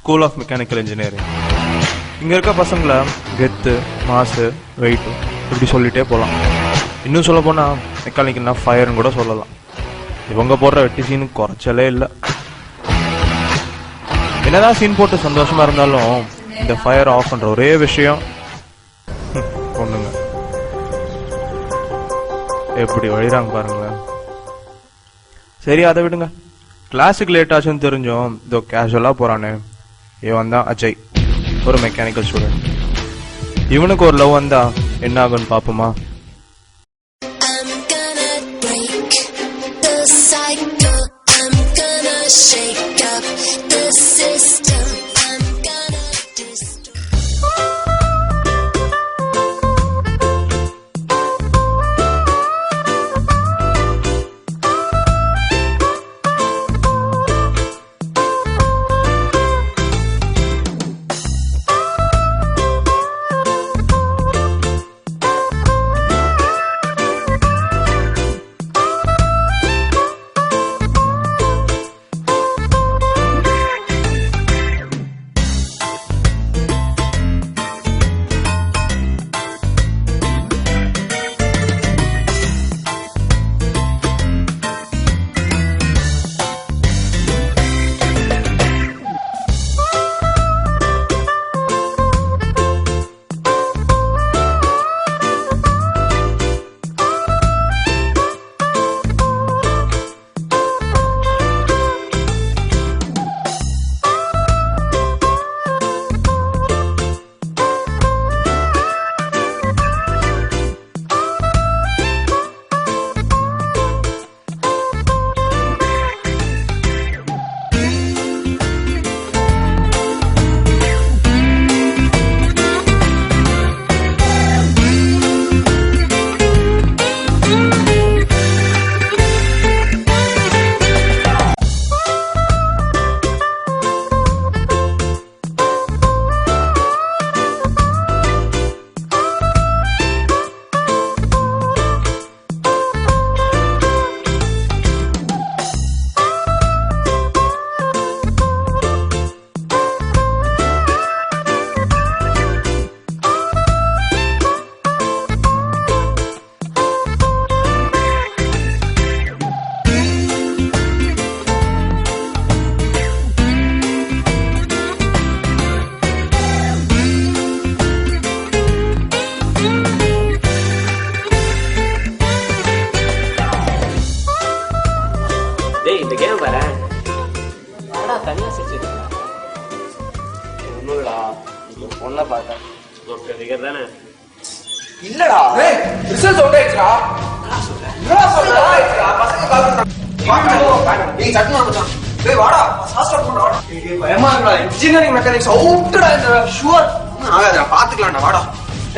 School of mechanical engineering. இங்கே இருக்க பசங்களை கெத்து, மாசு, வெயிட்டு இப்படி சொல்லிகிட்டே போகலாம். இன்னும் சொல்ல போனால் மெக்கானிக்கல்னா ஃபயர்னு கூட சொல்லலாம். இவங்க போடுற வெட்டி சீனுக்கு குறைச்சலே இல்லை. என்னதான் சீன் போட்டு சந்தோஷமா இருந்தாலும் இந்த ஃபயர் ஆஃப் பண்ற ஒரே விஷயம் பொண்ணுங்க எப்படி வழிறாங்க பாருங்களேன். சரி அதை விடுங்க. கிளாஸுக்கு லேட் ஆச்சுன்னு தெரிஞ்சோம் இதோ கேஷுவலா போறானே, இவன் தான் அஜய், ஒரு மெக்கானிக்கல் ஸ்டூடெண்ட். இவனுக்கு ஒரு லவ் வந்தா என்ன ஆகும்னு பாப்போமா? இல்லடா ரிசல்ட் அவுட் ஆயிடுச்சுடா. என்னடா சொல்ற? பசங்க கால் பண்றாங்க. டேய் சட்டுனா மச்சான். டேய் வாடா ஃபாஸ்டா போடா. டேய் பயமா இருக்குடா. இன்ஜினியரிங் மெக்கானிக்ஸ் அவுட்டடா இந்த ஷூர். ஆகாதடா பாத்துக்கலாம்டா வாடா.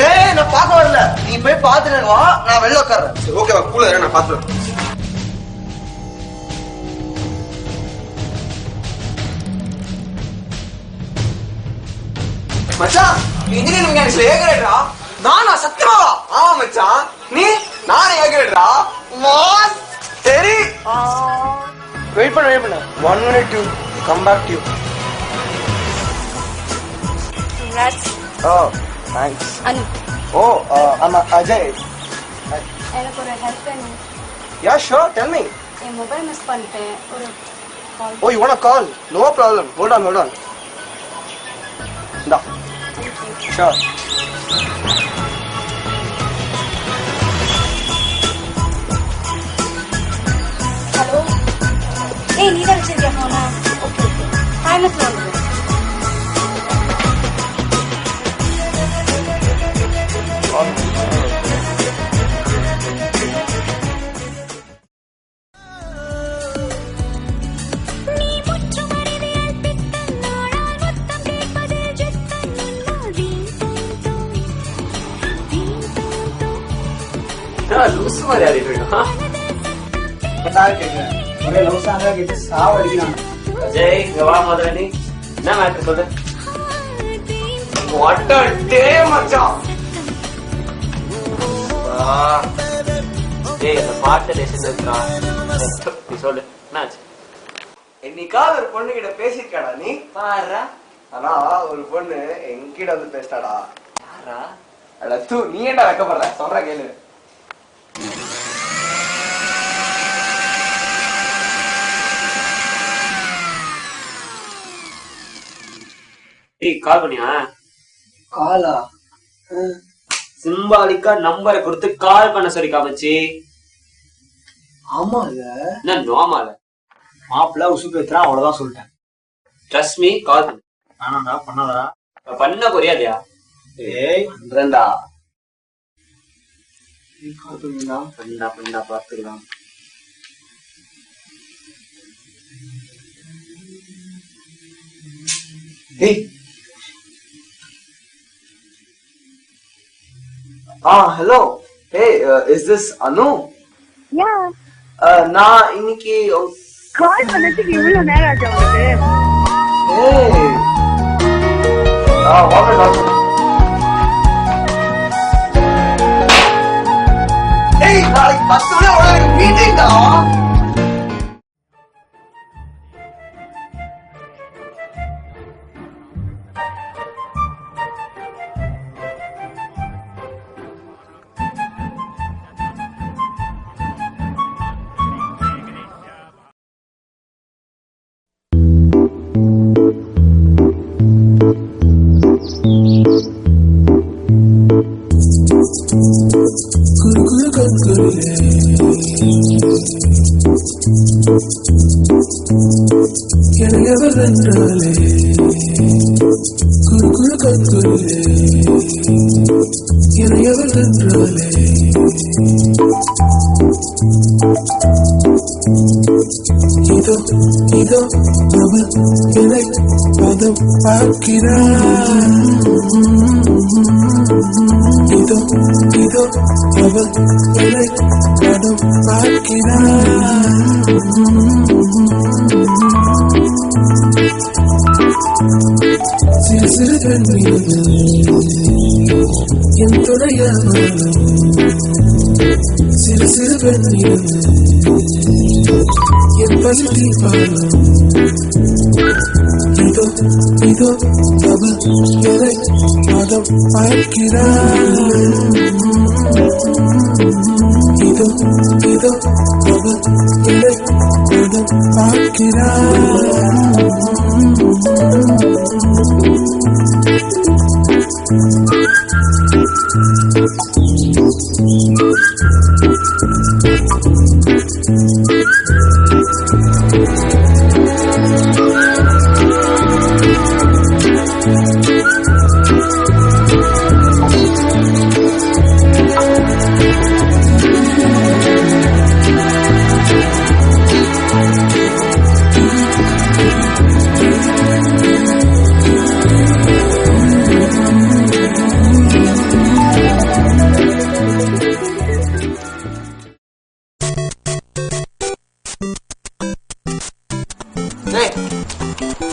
ஏய் நான் பாக்க வரல. நீ போய் பாத்துட்டு வா, நான் வெளிய உட்கார்றேன். சரி ஓகேவா கூலா இரு, நான் பாத்துறேன். மச்சான் இன்ஜினியரிங் மெக்கானிக்ஸ்ல ஏ கிரேட்ரா. நானா சத்தியமாவா? ஆமா மச்சான். நீ? நானே ஏ கிரேட்ரா. வாஸ் சரி வெயிட் பண்ணு 1 minute to come back to you. Congrats. Oh thanks. Anu. Oh I'm Ajay. எனக்கு ஒரு ஹெல்ப் வேணும். Yeah sure, tell me. என் மொபைல் மிஸ் பண்ணிட்டேன். ஒரு கால். Oh you want a call? No problem. Hold on. Da. Sure. Hello. ஏய் நீ தான் வச்சிருக்கியா போனா? ஓகே. 5 minutes வந்துரு. லூசு மாதிரி ஆடிட்டு இருக்கா? அஜய் இங்க வா முதல்ல. நீ என்ன மேட்ரு சொல்லு. What a day மச்சான். டேய் அந்த பாட்டு லெசன் இருக்கா? நீ சொல்லு என்னாச்சு? என்னைக்காவது ஒரு பொண்ணு கிட்ட பேசிருக்காடா நீ? பாருடா ஆனா ஒரு பொண்ணு என்கிட்ட வந்து பேசிட்டாடா. யாரா? அட தூ, நீ ஏன்டா வெக்கப்படுற? சொல்ற கேளு. கால் பண்ணியா? காலா? சிம்பாலிக்கா நம்பரை கொடுத்து கால் பண்ண சொல்லி காமிச்சு. ஆமா இல்ல என்ன நோமால மாப்பிள்ள உசு பேத்துறான், அவ்வளவுதான் சொல்லிட்டேன். ட்ரஸ்ட் மீ, கால் பண்ணு. ஆனாடா பண்ணாதடா. பண்ண புரியாதையா? ஏய் பண்றேன்டா. கால் பண்ணுடா. பண்ணா பார்த்துக்கலாம். ஏய் hello. Hey, is this Anu? Yeah. நான் இன்னைக்கு கால் பண்ணதுக்கு இவ்வளவு நேரம் ஆச்சு உங்களுக்கு? ஏய் வாங்க டாக்டர். ஏய் நாளைக்கு 10 மணி உனக்கு மீட்டிங் தான். இதோ அவள் என்னை பதம் பார்க்கிறாள். இதோ அவள் என்னை பதம் பார்க்கிறாள். சிறு சிறு கண்ணியது என் துணையானாலும், சிறு சிறு கண்ணியது என் பசி தீர்ப்பாலும். இதோ அவள் என்னை பதம் பார்க்கிறாள். இதோ அவள் என்னை பதம் பார்க்கிறாள்.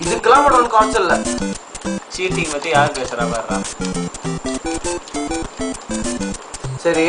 இதுக்கெல்லாம் மட்டும் ஒன்றும் காய்ச்சல் இல்லை. சீட்டிங் பத்தி யார் பேசுறா பாருடா. சரி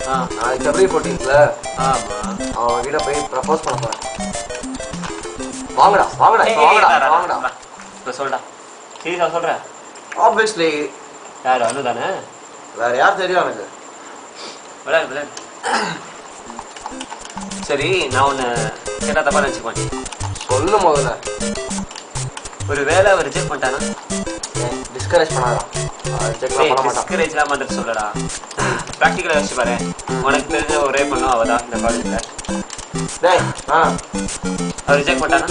நாளைக்கு கபடி போட்டிங்கள, ஆமா, அவன் கிட்ட போய் ப்ரப்போஸ் பண்ண போறேன். வாங்கடா வாங்கடா வாங்கடா வாங்கடா. இப்ப சொல்டா. சீரியஸா சொல்றேன்? ஆப்வியஸ்லி. யார் அனு தானே? வேற யார் தெரியும் எனக்கு? விளையாடு. சரி, நான் உன்னை கேட்டா தப்பா நினைச்சுக்க மாட்டேன். சொல்லு முதல்ல. ஒரு வேலை அவர் ரிஜெக்ட் பண்ணிட்டானா? டிஸ்கரேஜ் பண்ணாதான். டிஸ்கரேஜ்லாம் பண்றது சொல்லடா. ப்ராக்டிக்கலா யோசிச்சு பாரு. உனக்கு தெரிஞ்ச ஒரே பொண்ணும் அவதான் இந்த காலேஜ்ல. அவர் ரிஜெக்ட் பண்ணிட்டானா?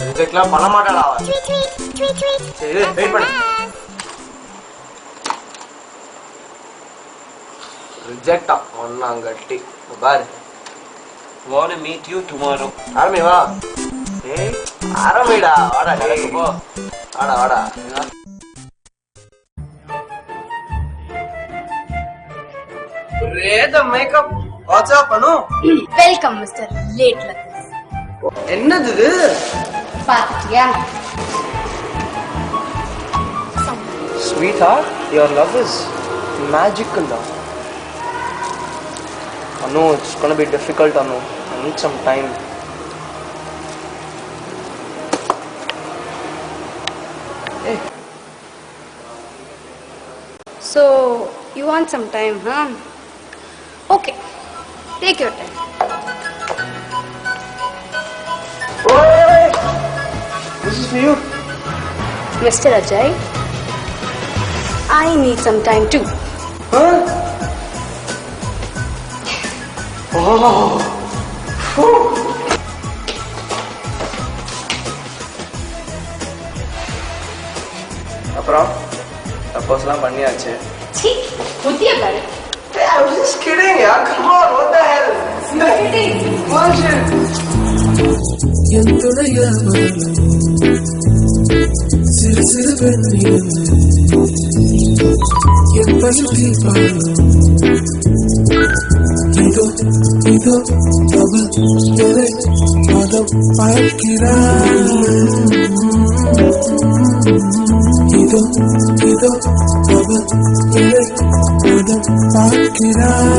ரிஜெக்ட்லாம் பண்ண மாட்டாளா அவன். சரி வெயிட் பண்ணு. ரிஜெக்டா ஒன்னாங்கட்டி பாரு. wanna meet you tomorrow. ஆரம்பி வா. ஏய் ஆரம்பிடா. வாடா டேய். போ. வாடா. ரேத மேக்கப் வாட்ஸ்அப் பண்ணு. வெல்கம் மிஸ்டர் லேட் லக்கஸ். என்னது இது? பாத்தியா? Sweetheart, your love is magical now. I know it's gonna be difficult, I know. I need some time. you want some time, huh? Okay, take your time. Hey, this is for you. Mr. Ajay, I need some time too. Huh? Oh. Whew. அப்புறம் ப்ரப்போஸ்லாம் பண்ணியாச்சு. C, புத்திய பாரு. Hey, I was just kidding, yaar. Come on, what the hell? Bullshit. என் துணையாமல் சிறு சிறு பெண்ணில் என் பசுதி பாடும் இதோ இதோ அவள் எதை மதம் பார்க்கிறாள் இதோ இதோ அவள் எதை மதம் பார்க்கிறாள்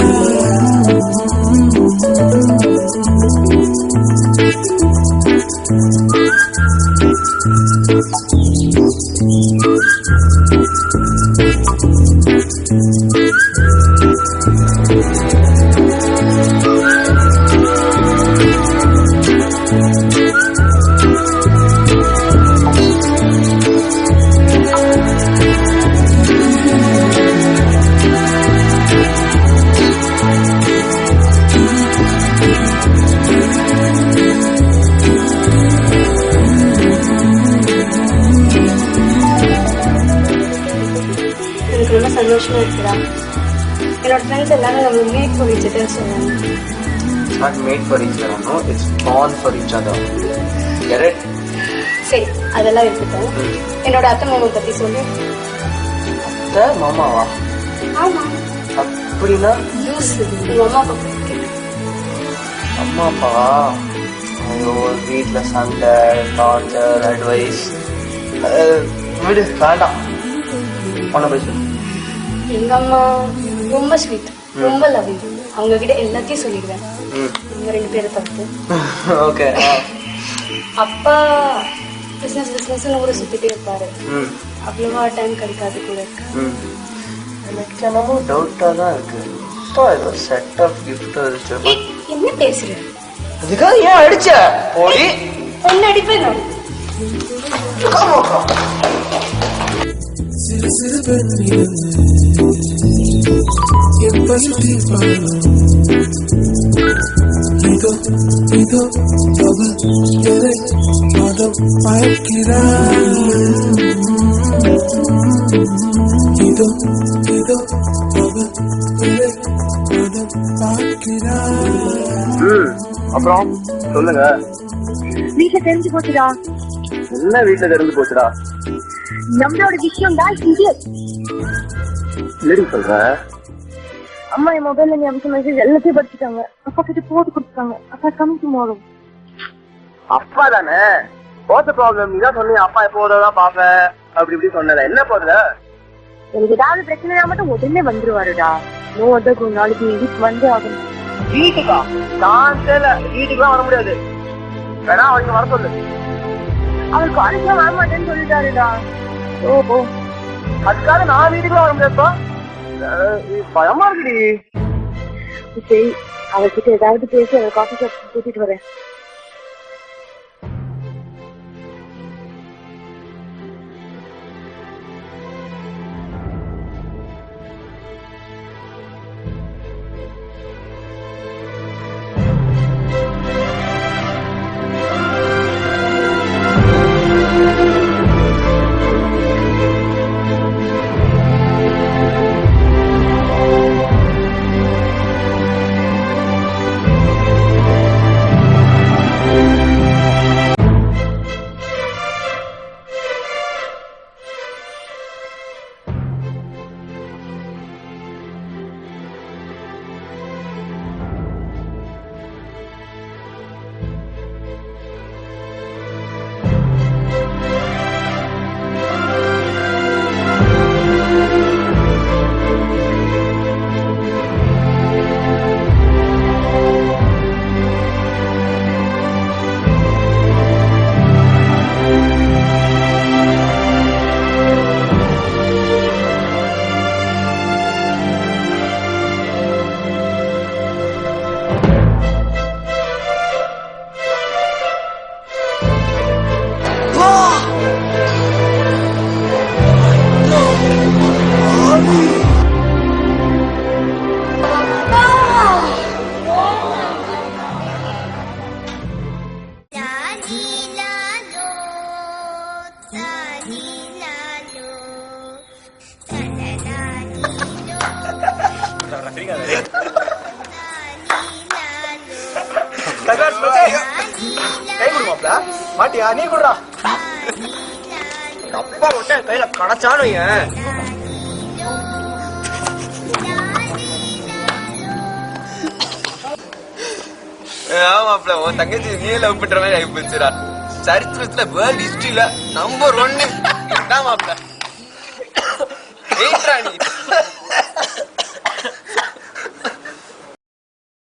எனக்கு ரொம்ப சந்தோஷமா இருக்குடா. என்னோட ஃப்ரெண்ட்ஸ் எல்லாரும் நம்ம மேட் ஃபார் ஈச் அதர் சொன்னாங்க. It's not made for each other, no? It's born for each other. Get it? சரி, அதெல்லாம் இருக்கட்டும். என்னோட அத்தை மாமா பத்தி சொல்லு. அத்தை மாமாவா? ஆமா, அப்படின்னா யூஸ் உங்க அம்மா அப்பா பத்தி கேளு. அம்மா அப்பாவா? ஐயோ, வீட்டுல சண்டை, டார்ச்சர், அட்வைஸ். விடு, வேண்டாம். உன்னை போய் சொல்லு. எங்க அம்மா ரொம்ப ஸ்வீட், ரொம்ப லவ்விங். அவங்க கிட்ட எல்லாத்தையும் சொல்லிடுவேன். இவங்க 2 பேரை தவிர்த்து. ஓகே. அப்பா பிசினஸ் ஊரை சுத்திட்டே இருப்பாரு. அவ்வளவா டைம் கிடைக்காது கூட இருக்கு. எனக்கு என்னமோ டவுட்டா தான் இருக்கு. ஏதோ செட் ஆஃப் கிஃப்ட் இருந்துச்சு. ஏய், என்ன பேசுற? அதுக்காக ஏன் அடிச்ச? போடி. ஒன்னு அடிப்பேன் நான். சிறு சிறு பெண்ணில் என் பசுதி பாடும் இதோ இதோ அவள் எதை மதம் பார்க்கிறாள் இதோ இதோ அவள் எதை மதம் பார்க்கிறாள். அப்புறம் சொல்லுங்க. வீட்டுல தெரிஞ்சு போச்சுடா. என்ன வீட்டுல தெரிஞ்சு போச்சுடா? நம்மளோட விஷயம் தான் இது. இல்லடி சொல்ற. அம்மா என் மொபைல்ல நீ அமிச்ச மெசேஜ் எல்லாத்தையும் படிச்சுட்டாங்க. அப்பா கிட்ட போட்டு கொடுத்துட்டாங்க. அப்பா கமிங் டுமாரோ. அப்பா தானே. What's problem? நீ தான் சொன்னீங்க அப்பா எப்போதான் பாப்பேன் அப்படி இப்படி சொன்னல. என்ன போதுல? எனக்கு ஏதாவது பிரச்சனைனா மட்டும் உடனே வந்துருவாருடா. No other go. நாளைக்கு வீட்டுக்கு வந்து ஆகணும். வீட்டுக்கா? சான்ஸேல. வீட்டுக்குலாம் வர முடியாது. வேணா அவங்க வர சொல்லு. அவர் காலேஜ்லாம் வர மாட்டேன்னு சொல்லிட்டாருடா. ஓஹோ, அதுக்காக நான் வீட்டுக்குலாம் வர முடியாதுப்பா. பயமா இருக்குடி. சரி, அவர்கிட்ட ஏதாவது பேசி அவர் காஃபி ஷாப் கூட்டிட்டு வரேன். மாப்ள மாட்டியா நீ கூடா அப்பா மட்டும் கையில கடைச்சானு ஆமாப்ல உன் தங்கச்சி நீ லவ் பண்ற மாதிரி ஆகி போச்சுடா சரித்திரத்துல வேர்ல்ட் ஹிஸ்டரியில நம்பர் 1 மாப்ள